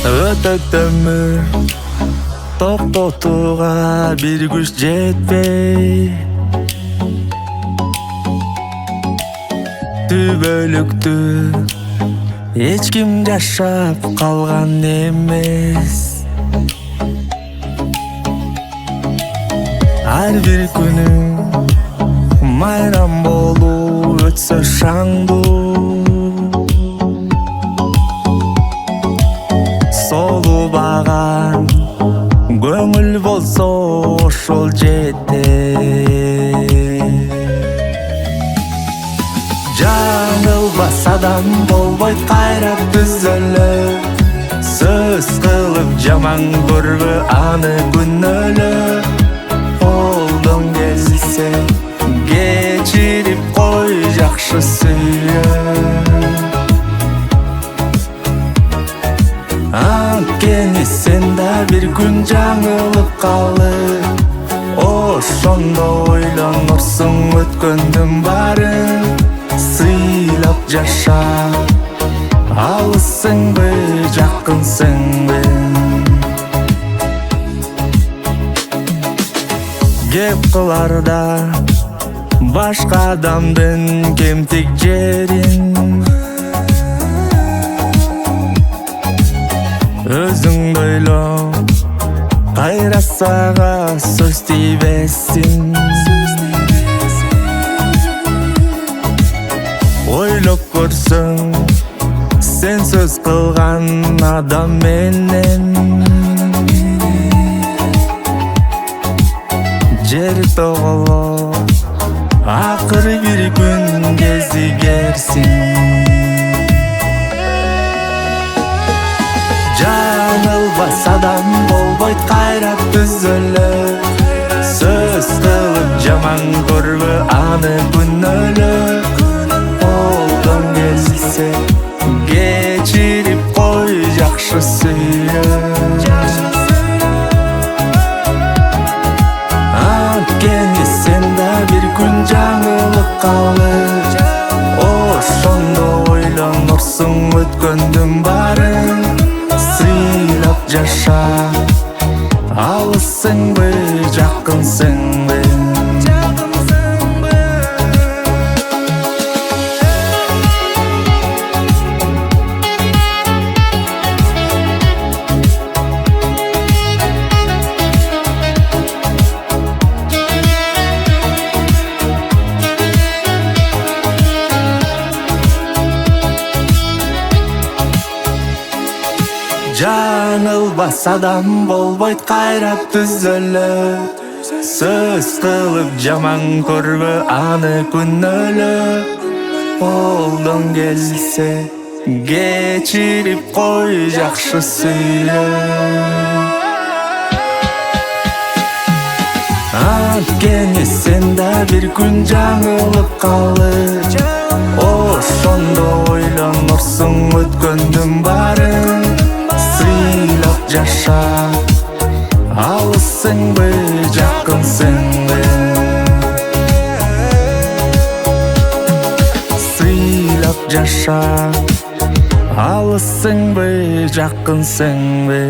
Ötök ömür toktotууга bir güç жетпей, түбөлүктү эч ким жашап калган эмес. Ар бир күнүң майрам болуп өтсө шаңдуу, солубаган көңүл болсо ошол жетет. Жаңылбас адам болбойт кайра түзөлөп, сөз кылып жаман көрбө аны күнөөлөп. Колдон келсе кечирип кой, жакшы сүйө. Анткени сен да бир күн жаңылып калып, ошондо ойлонорсуң өткөндүн баарын. Сыйлап жаша, алысыңбы, жакынсыңбы? Кеп кыларда башка адамдын кемтик жерин, өзүңдү ойло, кайра сага сөз тийбесин. Ойлоп көрсөң, сен сөз кылган адам менен жер тоголо, акыры бир күн кезигерсиң. Жаңылбас адам болбойт кайра түзөлөп, сөз кылып жаман көрбө аны күнөөлөп. Колдон келсе кечирип кой, жакшы сүйө. Анткени сен да бир күн жаңылып калып, ошондо ойлонорсуң өткөндүн баарын. Сыйлап жаша, алысыңбы, жакынсыңбы? Жаңылбас адам болбойт кайра түзөлөп, сөз кылып жаман көрбө аны күнөөлөп. Колдон келсе кечирип кой, жакшы сүйө. Анткени сен да бир күн жаңылып калып, ошондо ойлонорсуң өткөндүн баарын. Сыйлап жаша, алысыңбы, жакынсыңбы? Сыйлап жаша, алысыңбы, жакынсыңбы?